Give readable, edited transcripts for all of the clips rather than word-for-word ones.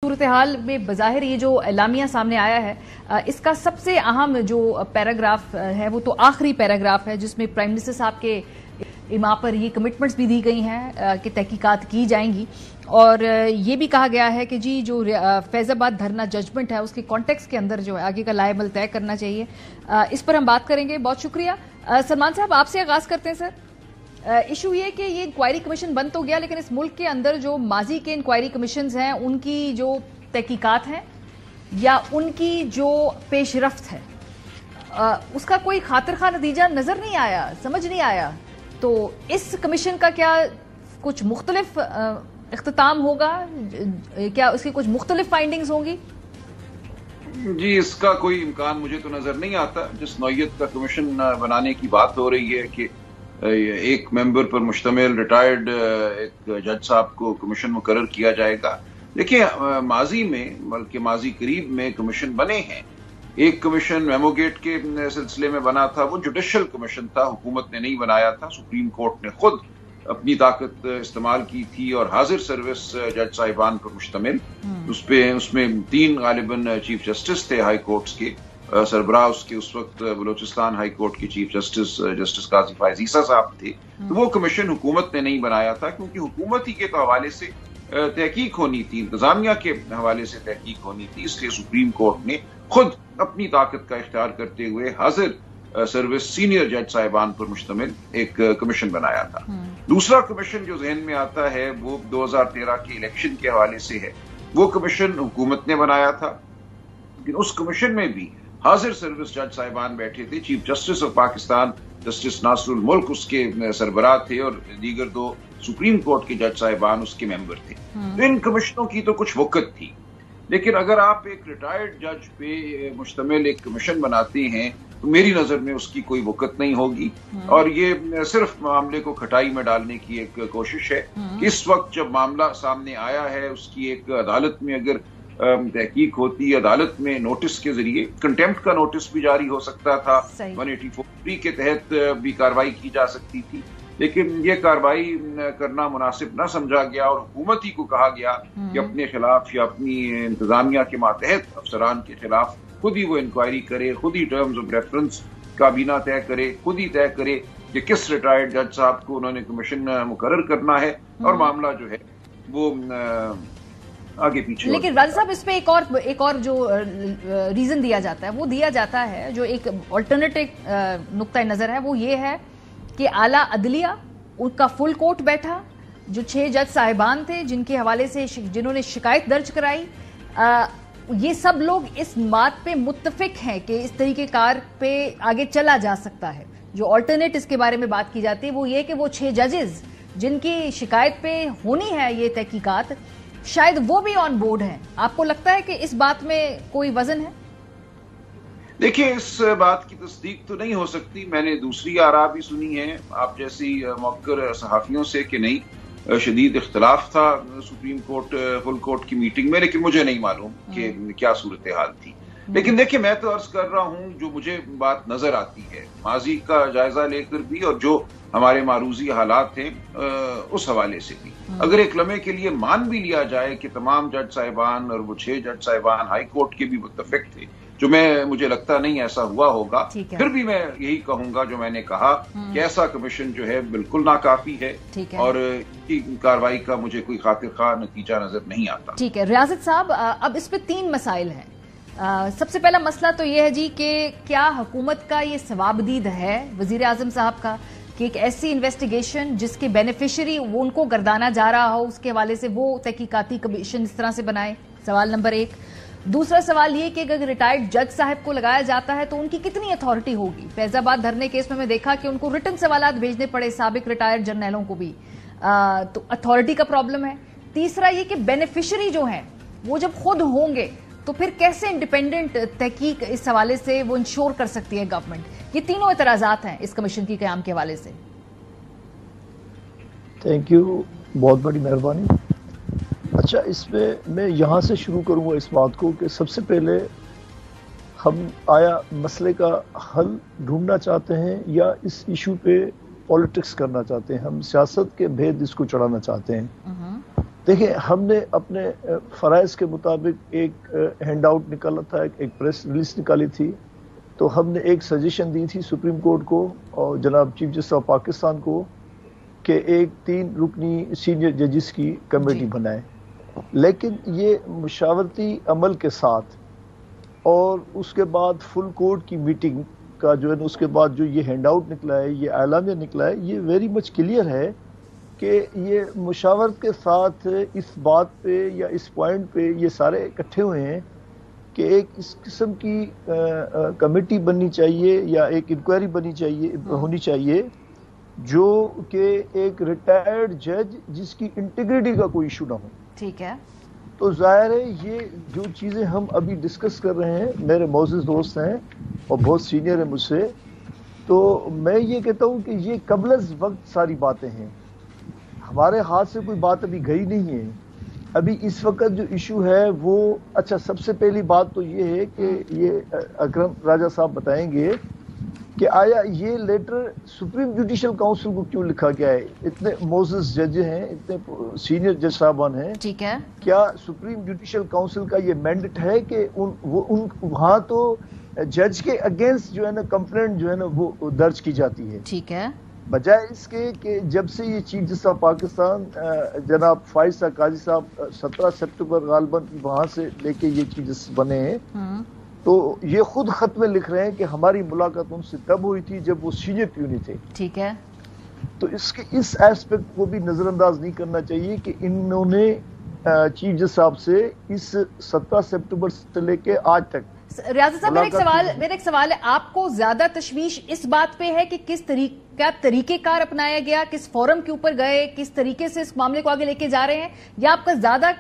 सूरत-ए-हाल में बज़ाहिर ये जो एलामिया सामने आया है, इसका सबसे अहम जो पैराग्राफ है वो तो आखिरी पैराग्राफ है, जिसमें प्राइम मिनिस्टर साहब के इमा पर ये कमिटमेंट्स भी दी गई हैं कि तहकीकात की जाएंगी, और ये भी कहा गया है कि जी जो फैजाबाद धरना जजमेंट है उसके कॉन्टेक्स्ट के अंदर जो है आगे का लाएबल तय करना चाहिए। इस पर हम बात करेंगे। बहुत शुक्रिया। सलमान साहब, आपसे आगाज करते हैं सर। इशू ये कि ये इंक्वायरी कमीशन बंद तो गया, लेकिन इस मुल्क के अंदर जो माजी के इंक्वायरी कमीशंस हैं उनकी जो तहकीकात हैं या उनकी जो पेशरफ्त है, उसका कोई खातिर खा नतीजा नजर नहीं आया, समझ नहीं आया। तो इस कमीशन का क्या कुछ मुख्तलिफ इख्तिताम होगा, क्या उसकी कुछ मुख्तलिफ फाइंडिंग्स होंगी? जी, इसका कोई इम्कान मुझे तो नजर नहीं आता। जिस नौयत का कमीशन बनाने की बात हो रही है कि एक मेंबर पर मुश्तमिल रिटायर्ड एक जज साहब को कमीशन मुकर्रर किया जाएगा। देखिए, माजी में, बल्कि माजी करीब में कमीशन बने हैं। एक कमीशन मेमोगेट के सिलसिले में बना था, वो जुडिशल कमीशन था, हुकूमत ने नहीं बनाया था। सुप्रीम कोर्ट ने खुद अपनी ताकत इस्तेमाल की थी और हाजिर सर्विस जज साहिबान पर मुश्तमिल, उसमें 3 गालिबन चीफ जस्टिस थे हाई कोर्ट्स के। सरबराह उसके उस वक्त बलोचिस्तान हाई कोर्ट के चीफ जस्टिस काजी फायज ईसा साहब थे। तो वो कमीशन हुकूमत ने नहीं बनाया था, क्योंकि हुकूमत ही के तो हवाले से तहकीक होनी थी, इंतजामिया के हवाले से तहकीक होनी थी। इसलिए सुप्रीम कोर्ट ने खुद अपनी ताकत का इख्तियार करते हुए हाजिर सर्विस सीनियर जज साहिबान पर मुश्तमिल एक कमीशन बनाया था। दूसरा कमीशन जो जहन में आता है वो 2013 के इलेक्शन के हवाले से है। वो कमीशन हुकूमत ने बनाया था, लेकिन उस कमीशन में भी हाजिर सर्विस जज साहिबान बैठे थे। Chief justice of Pakistan justice Nasirul Mulk उसके सरबराह थे और दीगर 2 सुप्रीम कोर्ट के जज साहिबान उसके मेंबर थे। तो इन कमीशनों की तो कुछ वक़्त थी, लेकिन अगर आप एक रिटायर्ड जज पे मुश्तमिल एक कमीशन बनाते हैं तो मेरी नजर में उसकी कोई वक़्त नहीं होगी, और ये सिर्फ मामले को खटाई में डालने की एक कोशिश है कि इस वक्त जब मामला सामने आया है उसकी एक अदालत में अगर तहकीक होती, अदालत में नोटिस के जरिए कंटेम्प्ट का नोटिस भी जारी हो सकता था, 184 के तहत भी कार्रवाई की जा सकती थी, लेकिन ये कार्रवाई करना मुनासिब न समझा गया और हुकूमत ही को कहा गया कि अपने खिलाफ या अपनी इंतजामिया के मातहत अफसरान के खिलाफ खुद ही वो इंक्वायरी करे, खुद ही टर्म्स ऑफ रेफरेंस काबीना तय करे, खुद ही तय करे कि किस रिटायर्ड जज साहब को उन्होंने कमीशन मुकर्रर करना है, और मामला जो है वो आगे पीछे। लेकिन राजा साहब, इस पे एक और जो रीजन दिया जाता है, वो दिया जाता है, जो एक अल्टरनेटिव नुक्ता नजर है, वो ये है कि आला अदलिया उनका फुल कोर्ट बैठा, जो 6 जज साहिबान थे जिनके हवाले से जिन्होंने शिकायत दर्ज कराई, ये सब लोग इस बात पे मुत्तफिक हैं कि इस तरीके कार पे आगे चला जा सकता है। जो ऑल्टरनेट इसके बारे में बात की जाती है वो ये कि वो 6 जजेस जिनकी शिकायत पे होनी है ये तहकीकात, शायद वो भी ऑन बोर्ड हैं। आपको लगता है कि इस बात में कोई वजन है? देखिए, इस बात की तस्दीक तो नहीं हो सकती। मैंने दूसरी आरा भी सुनी है आप जैसी मौक़र सहाफ़ियों से कि नहीं, शदीद इख्तलाफ था सुप्रीम कोर्ट फुल कोर्ट की मीटिंग में, लेकिन मुझे नहीं मालूम कि क्या सूरत हाल थी। लेकिन देखिए, मैं तो अर्ज कर रहा हूं जो मुझे बात नजर आती है माजी का जायजा लेकर भी और जो हमारे मारूजी हालात हैं उस हवाले से भी, अगर एक लम्हे के लिए मान भी लिया जाए कि तमाम जज साहिबान और वो 6 जज साहिबान हाई कोर्ट के भी मुत्तफिक थे, जो मुझे लगता नहीं ऐसा हुआ होगा, फिर भी मैं यही कहूंगा जो मैंने कहा कि ऐसा कमीशन जो है बिल्कुल नाकाफी है और कार्रवाई का मुझे कोई खातिर खा नतीजा नजर नहीं आता। ठीक है रियासत साहब, अब इस पे 3 मसाइल हैं। सबसे पहला मसला तो यह है जी कि क्या हुकूमत का ये सवाबदीद है वजीर आजम साहब का कि एक ऐसी इन्वेस्टिगेशन जिसके बेनिफिशियरी वो उनको गर्दाना जा रहा हो, उसके हवाले से वो तहकीकाती कमीशन इस तरह से बनाए? सवाल नंबर 1। दूसरा सवाल ये कि अगर रिटायर्ड जज साहब को लगाया जाता है तो उनकी कितनी अथॉरिटी होगी? फैजाबाद धरने केस में देखा कि उनको रिटन सवालात भेजने पड़े साबिक रिटायर्ड जर्नैलों को भी, तो अथॉरिटी का प्रॉब्लम है। तीसरा ये कि बेनिफिशियरी जो है वो जब खुद होंगे तो फिर कैसे इंडिपेंडेंट तहकीक इस हवाले से वो इंश्योर कर सकती है गवर्नमेंट? ये तीनों एतराजात हैं इस कमीशन की क़याम के हवाले से। थैंक यू, बहुत बड़ी मेहरबानी। अच्छा, इसमें मैं यहाँ से शुरू करूँगा इस बात को कि सबसे पहले हम आया मसले का हल ढूंढना चाहते हैं या इस इशू पे पॉलिटिक्स करना चाहते हैं, हम सियासत के भेद इसको चढ़ाना चाहते हैं। دیکھیں ہم نے اپنے فرائض کے مطابق ایک ہینڈ آؤٹ نکالا تھا، ایک پریس ریلیز نکالی تھی، تو ہم نے ایک سجیشن دی تھی سپریم کورٹ کو اور جناب چیف جسٹس آف پاکستان کو کہ ایک 3 رکنی سینئر ججز کی کمیٹی بنائے، لیکن یہ مشاورتی عمل کے ساتھ اور اس کے بعد فل کورٹ کی میٹنگ کا جو ہے نا، اس کے بعد جو یہ ہینڈ آؤٹ نکلا ہے، یہ اعلامیہ نکلا ہے، یہ ویری مچ کلیئر ہے کہ یہ مشاورت کے ساتھ اس بات پہ یا اس پوائنٹ پہ یہ سارے اکٹھے ہوئے ہیں کہ ایک اس قسم کی کمیٹی بننی چاہیے یا ایک انکوائری ہونی چاہیے جو کہ ایک ریٹائرڈ جج جس کی انٹیگریٹی کا کوئی ایشو نہ ہو. ٹھیک ہے. تو ظاہر ہے یہ جو چیزیں ہم ابھی ڈسکس کر رہے ہیں، میرے معزز دوست ہیں اور بہت سینئر ہیں مجھ سے، تو میں یہ کہتا ہوں کہ یہ قبل از وقت ساری باتیں ہیں، ہمارے ہاتھ سے کوئی بات ابھی گئی نہیں ہے. ابھی اس وقت جو ایشو ہے وہ، اچھا سب سے پہلی بات تو یہ ہے کہ یہ اکرم راجہ صاحب بتائیں گے کہ آیا یہ لیٹر سپریم جوڈیشل کاؤنسل کو کیوں لکھا گیا ہے؟ اتنے معزز جج ہیں، اتنے سینئر جج صاحبان ہیں، ٹھیک ہے، کیا سپریم جوڈیشل کاؤنسل کا یہ مینڈیٹ ہے کہ وہاں تو جج کے اگینسٹ جو ہے نا کمپلینٹ جو ہے نا وہ درج کی جاتی ہے، ٹھیک ہے، بجائے اس کے کہ جب سے یہ چیف جسٹس آف پاکستان جناب فائز قاضی صاحب 17 سپٹمبر غالباً وہاں سے لے کے یہ چیف جسٹس بنے ہیں، تو یہ خود خط میں لکھ رہے ہیں کہ ہماری ملاقات ان سے تب ہوئی تھی جب وہ سینئر پیونی تھے. ٹھیک ہے. تو اس ایسپیکٹ کو بھی نظر انداز نہیں کرنا چاہیے کہ انہوں نے چیف جسٹس صاحب سے اس 17 سپٹمبر سے لے کے آج تک. ریاض صاحب میرا ایک سوال ہے، آپ کو زیادہ تشویش اس بات پہ ہے کہ کس طریقہ کار اپنایا گیا، کس فورم کے اوپر گئے، کس طریقے سے اس معاملے کو آگے لے کے جا رہے ہیں، یا آپ کا زیادہ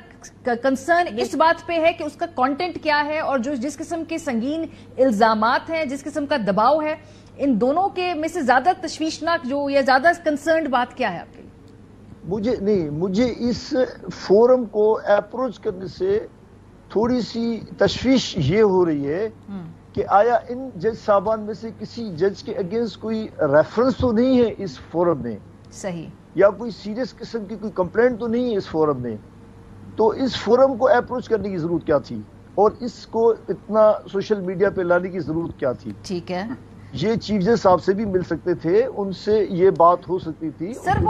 کنسرن اس بات پہ ہے کہ اس کا کانٹینٹ کیا ہے اور جس قسم کے سنگین الزامات ہیں، جس قسم کا دباؤ ہے، ان دونوں کے میں سے زیادہ تشویشناک جو یا زیادہ کنسرنڈ بات کیا ہے آپ کے لیے؟ مجھے اس فورم کو اپروچ کرنے سے تھوڑی سی تشویش یہ ہو رہی ہے کہ آیا ان جج صاحبان میں سے کسی جج کے اگینسٹ کوئی ریفرنس تو نہیں ہے اس فورم میں، صحیح، یا کوئی سیریس قسم کی کوئی کمپلینٹ تو نہیں ہے اس فورم میں. تو اس فورم کو اپروچ کرنے کی ضرورت کیا تھی اور اس کو اتنا سوشل میڈیا پہ لانے کی ضرورت کیا تھی؟ ٹھیک ہے، یہ چیف جسٹس صاحب سے بھی مل سکتے تھے، ان سے یہ بات ہو سکتی تھی.